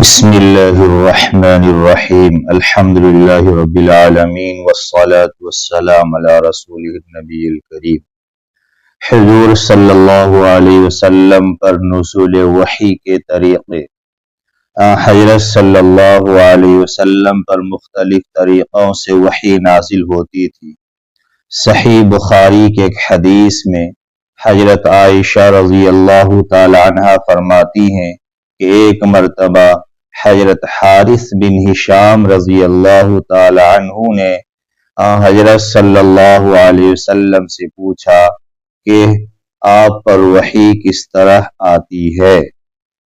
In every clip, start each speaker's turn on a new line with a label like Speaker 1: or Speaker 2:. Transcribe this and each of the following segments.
Speaker 1: بسم اللہ الرحمن الرحیم الحمد للہ رب العالمین والصلاة والسلام علی رسول النبی الکریم حضور صلی اللہ علیہ وسلم پر نزول وحی کے طریقے۔ حضرت صلی اللہ علیہ وسلم پر مختلف طریقوں سے وحی نازل ہوتی تھی۔ صحیح بخاری کے ایک حدیث میں حضرت عائشہ رضی اللہ تعالی عنہ فرماتی ہیں کہ ایک مرتبہ حضرت حارث بن ہشام رضی اللہ تعالی عنہ نے حضرت صلی اللہ علیہ وسلم سے پوچھا کہ آپ پر وحی کس طرح آتی ہے؟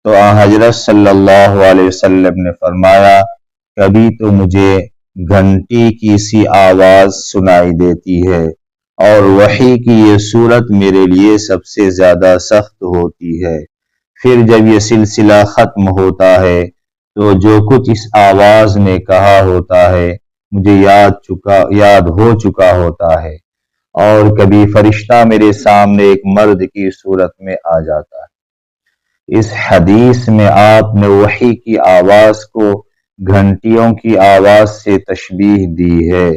Speaker 1: تو حضرت صلی اللہ علیہ وسلم نے فرمایا، کبھی تو مجھے گھنٹی کی سی آواز سنائی دیتی ہے اور وحی کی یہ صورت میرے لیے سب سے زیادہ سخت ہوتی ہے۔ پھر جب یہ سلسلہ ختم ہوتا ہے تو جو کچھ اس آواز نے کہا ہوتا ہے مجھے یاد ہو چکا ہوتا ہے، اور کبھی فرشتہ میرے سامنے ایک مرد کی صورت میں آ جاتا ہے۔ اس حدیث میں آپ نے وحی کی آواز کو گھنٹیوں کی آواز سے تشبیہ دی ہے۔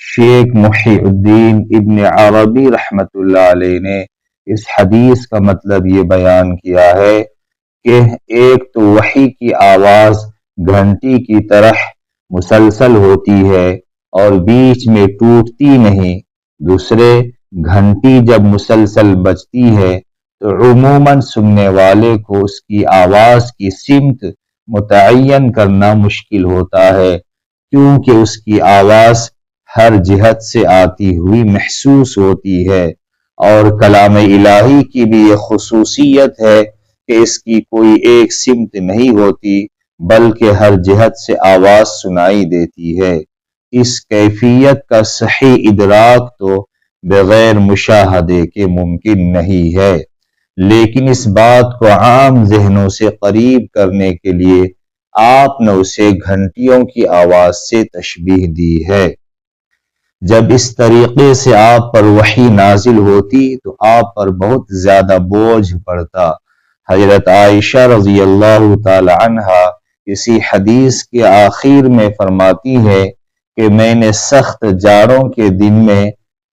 Speaker 1: شیخ محی الدین ابن عربی رحمۃ اللہ علیہ نے اس حدیث کا مطلب یہ بیان کیا ہے کہ ایک تو وحی کی آواز گھنٹی کی طرح مسلسل ہوتی ہے اور بیچ میں ٹوٹتی نہیں، دوسرے گھنٹی جب مسلسل بجتی ہے تو عموماً سننے والے کو اس کی آواز کی سمت متعین کرنا مشکل ہوتا ہے، کیونکہ اس کی آواز ہر جہت سے آتی ہوئی محسوس ہوتی ہے، اور کلام الہی کی بھی یہ خصوصیت ہے کہ اس کی کوئی ایک سمت نہیں ہوتی بلکہ ہر جہت سے آواز سنائی دیتی ہے۔ اس کیفیت کا صحیح ادراک تو بغیر مشاہدے کے ممکن نہیں ہے، لیکن اس بات کو عام ذہنوں سے قریب کرنے کے لیے آپ نے اسے گھنٹیوں کی آواز سے تشبیہ دی ہے۔ جب اس طریقے سے آپ پر وحی نازل ہوتی تو آپ پر بہت زیادہ بوجھ پڑتا۔ حضرت عائشہ رضی اللہ تعالی عنہ اسی حدیث کے آخر میں فرماتی ہے کہ میں نے سخت جاڑوں کے دن میں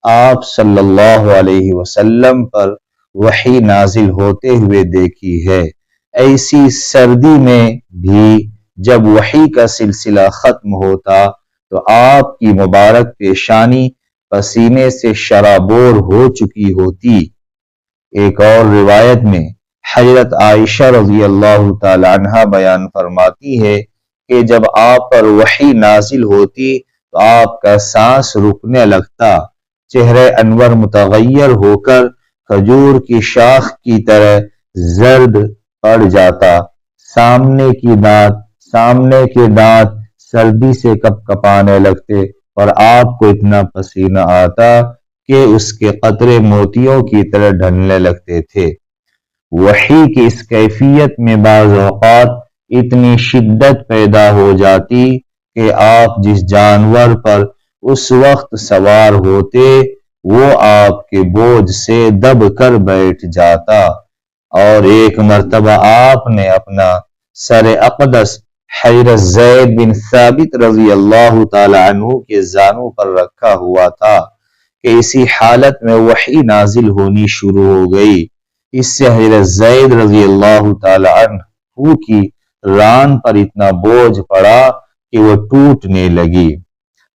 Speaker 1: آپ صلی اللہ علیہ وسلم پر وحی نازل ہوتے ہوئے دیکھی ہے۔ ایسی سردی میں بھی جب وحی کا سلسلہ ختم ہوتا تو آپ کی مبارک پیشانی پسینے سے شرابور ہو چکی ہوتی۔ ایک اور روایت میں حضرت عائشہ رضی اللہ تعالی عنہ بیان فرماتی ہے کہ جب آپ پر وحی نازل ہوتی تو آپ کا سانس رکنے لگتا، چہرہ انور متغیر ہو کر کھجور کی شاخ کی طرح زرد پڑ جاتا، سامنے کے دانت سردی سے کپ کپانے لگتے اور آپ کو اتنا پسینہ آتا کہ اس کے قطرے موتیوں کی طرح ڈھلنے لگتے تھے۔ وحی کی اس کیفیت میں بعض اوقات اتنی شدت پیدا ہو جاتی کہ آپ جس جانور پر اس وقت سوار ہوتے وہ آپ کے بوجھ سے دب کر بیٹھ جاتا، اور ایک مرتبہ آپ نے اپنا سر اقدس حضرت زید بن ثابت رضی اللہ تعالی عنہ کے زانوں پر رکھا ہوا تھا کہ اسی حالت میں وحی نازل ہونی شروع ہو گئی۔ اس سے حضرت زید رضی اللہ تعالی عنہ کی ران پر اتنا بوجھ پڑا کہ وہ ٹوٹنے لگی۔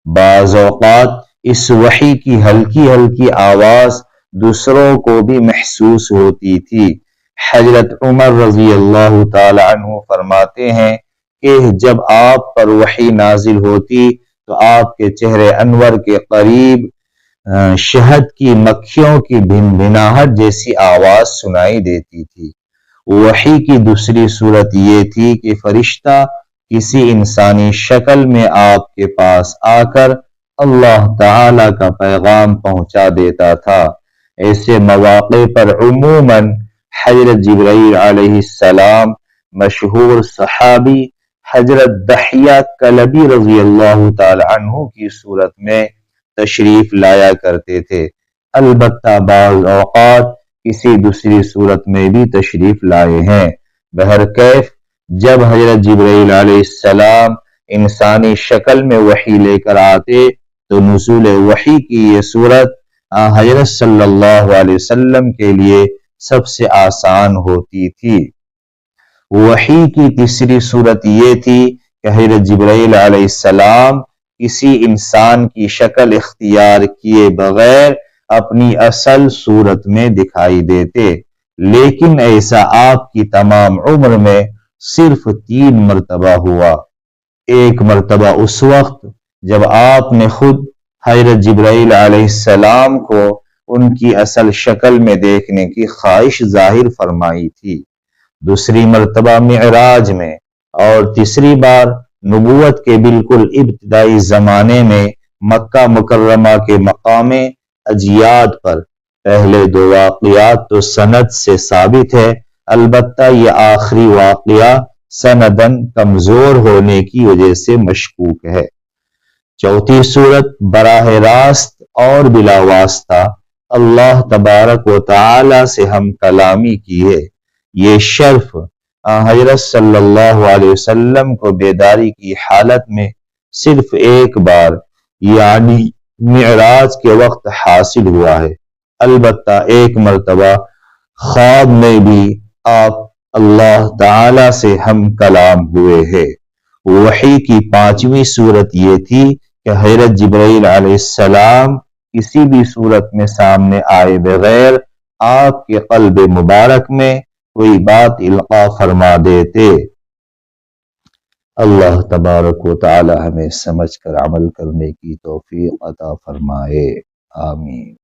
Speaker 1: بعض اوقات اس وحی کی ہلکی ہلکی آواز دوسروں کو بھی محسوس ہوتی تھی۔ حضرت عمر رضی اللہ تعالی عنہ فرماتے ہیں کہ جب آپ پر وحی نازل ہوتی تو آپ کے چہرے انور کے قریب شہد کی مکھیوں کی بھنبھناہٹ جیسی آواز سنائی دیتی تھی۔ وحی کی دوسری صورت یہ تھی کہ فرشتہ کسی انسانی شکل میں آپ کے پاس آ کر اللہ تعالی کا پیغام پہنچا دیتا تھا۔ ایسے مواقع پر عموماً حضرت جبرائیل علیہ السلام مشہور صحابی حضرت دحیہ کلبی رضی اللہ تعالی عنہ کی صورت میں تشریف لایا کرتے تھے، البتہ بعض اوقات کسی دوسری صورت میں بھی تشریف لائے ہیں۔ بہرکیف جب حضرت جبرائیل علیہ السلام انسانی شکل میں وحی لے کر آتے تو نزول وحی کی یہ صورت حضرت صلی اللہ علیہ وسلم کے لیے سب سے آسان ہوتی تھی۔ وحی کی تیسری صورت یہ تھی کہ حضرت جبرائیل علیہ السلام کسی انسان کی شکل اختیار کیے بغیر اپنی اصل صورت میں دکھائی دیتے، لیکن ایسا آپ کی تمام عمر میں صرف 3 مرتبہ ہوا۔ ایک مرتبہ اس وقت جب آپ نے خود حضرت جبرائیل علیہ السلام کو ان کی اصل شکل میں دیکھنے کی خواہش ظاہر فرمائی تھی، دوسری مرتبہ معراج میں، اور تیسری بار نبوت کے بالکل ابتدائی زمانے میں مکہ مکرمہ کے مقام اجیاد پر۔ پہلے 2 واقعات تو سند سے ثابت ہے، البتہ یہ آخری واقعہ سندن کمزور ہونے کی وجہ سے مشکوک ہے۔ چوتھی صورت براہ راست اور بلا واسطہ اللہ تبارک و تعالی سے ہم کلامی کی ہے۔ یہ شرف حضرت صلی اللہ علیہ وسلم کو بیداری کی حالت میں صرف ایک بار یعنی معراج کے وقت حاصل ہوا ہے، البتہ ایک مرتبہ خواب میں بھی آپ اللہ تعالی سے ہم کلام ہوئے ہیں۔ وحی کی 5ویں صورت یہ تھی کہ حضرت جبرائیل علیہ السلام کسی بھی صورت میں سامنے آئے بغیر آپ کے قلب مبارک میں کوئی بات القاء فرما دیتے۔ اللہ تبارک و تعالی ہمیں سمجھ کر عمل کرنے کی توفیق عطا فرمائے، آمین۔